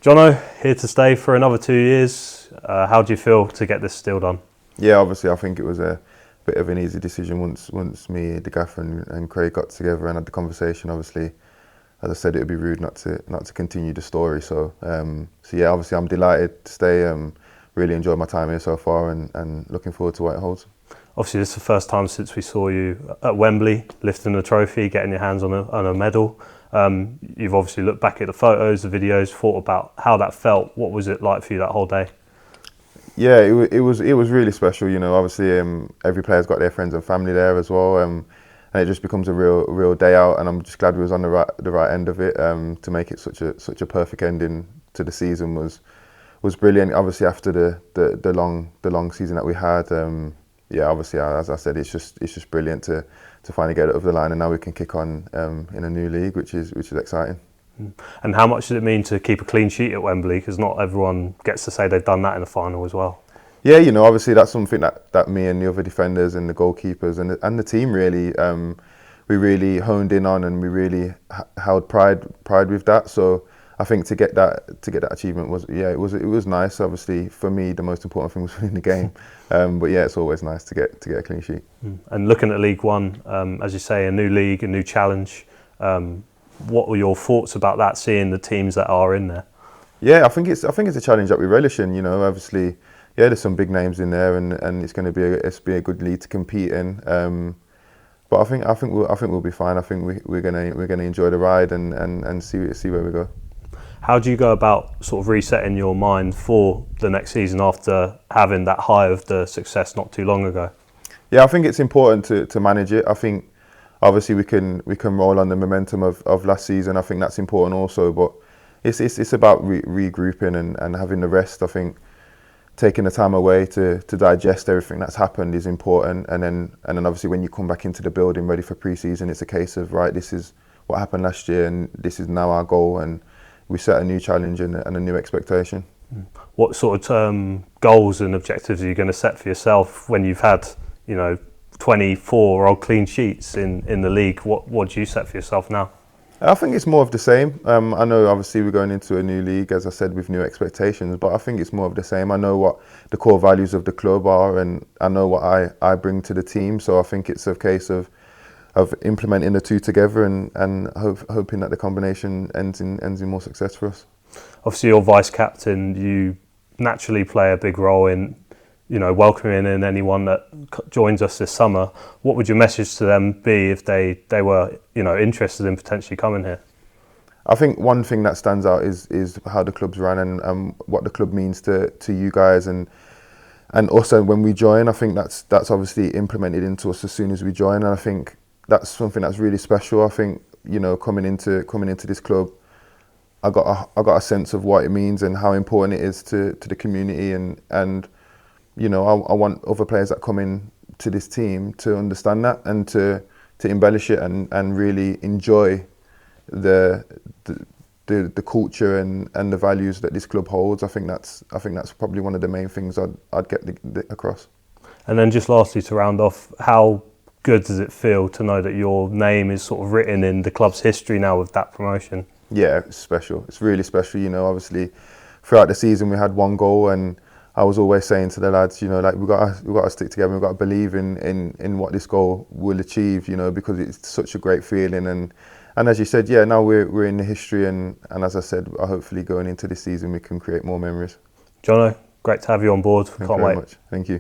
Jono, here to stay for another 2 years. How do you feel to get this deal done? Yeah, obviously I think it was a bit of an easy decision once me, the gaffer and Craig got together and had the conversation. Obviously, as I said, it would be rude not to continue the story. So yeah, obviously I'm delighted to stay. Really enjoyed my time here so far and looking forward to what it holds. Obviously, this is the first time since we saw you at Wembley, lifting a trophy, getting your hands on a medal. You've obviously looked back at the photos, the videos, thought about how that felt. What was it like for you that whole day? Yeah, it was really special. You know, obviously every player's got their friends and family there as well, and it just becomes a real day out. And I'm just glad we was on the right end of it. To make it such a perfect ending to the season was brilliant. Obviously after the long season that we had, yeah, obviously as I said, it's just brilliant to finally get it over the line, and now we can kick on in a new league, which is exciting. And how much does it mean to keep a clean sheet at Wembley? Because not everyone gets to say they've done that in the final as well. Yeah, you know, obviously that's something that me and the other defenders and the goalkeepers and the team really, we really honed in on, and we really held pride with that. So I think to get that achievement it was nice. Obviously for me the most important thing was winning the game, but yeah, it's always nice to get a clean sheet. And looking at League One, as you say, a new league, a new challenge. What were your thoughts about that, seeing the teams that are in there? Yeah, I think it's a challenge that we relish in. You know, obviously, yeah, there's some big names in there, and it's going to be a good league to compete in. But I think we'll be fine. I think we're gonna enjoy the ride and see where we go. How do you go about sort of resetting your mind for the next season after having that high of the success not too long ago? Yeah, I think it's important to manage it. I think obviously we can roll on the momentum of last season. I think that's important also, but it's about regrouping and having the rest. I think taking the time away to digest everything that's happened is important, and then obviously when you come back into the building ready for pre-season, it's a case of, right, this is what happened last year and this is now our goal, and we set a new challenge and a new expectation. What sort of goals and objectives are you going to set for yourself when you've had, 24 odd clean sheets in the league? What do you set for yourself now? I think it's more of the same. I know obviously we're going into a new league, as I said, with new expectations, but I think it's more of the same. I know what the core values of the club are, and I know what I bring to the team. So I think it's a case of implementing the two together and hoping that the combination ends in more success for us. Obviously, you're vice captain. You naturally play a big role in welcoming in anyone that joins us this summer. What would your message to them be if they were interested in potentially coming here? I think one thing that stands out is how the club's run and what the club means to you guys and also when we join. I think that's obviously implemented into us as soon as we join, and I think that's something that's really special. I think coming into this club, I got a sense of what it means and how important it is to the community, and I want other players that come in to this team to understand that and to embellish it and really enjoy the culture and the values that this club holds. I think that's probably one of the main things I'd get across. And then just lastly, to round off, how good does it feel to know that your name is sort of written in the club's history now with that promotion? Yeah, it's special. It's really special. Obviously throughout the season we had one goal, and I was always saying to the lads, like we got to stick together. We've got to believe in what this goal will achieve, because it's such a great feeling. And as you said, yeah, now we're in the history, and as I said, hopefully going into this season we can create more memories. Jono, great to have you on board. Thank you very much. Thank you.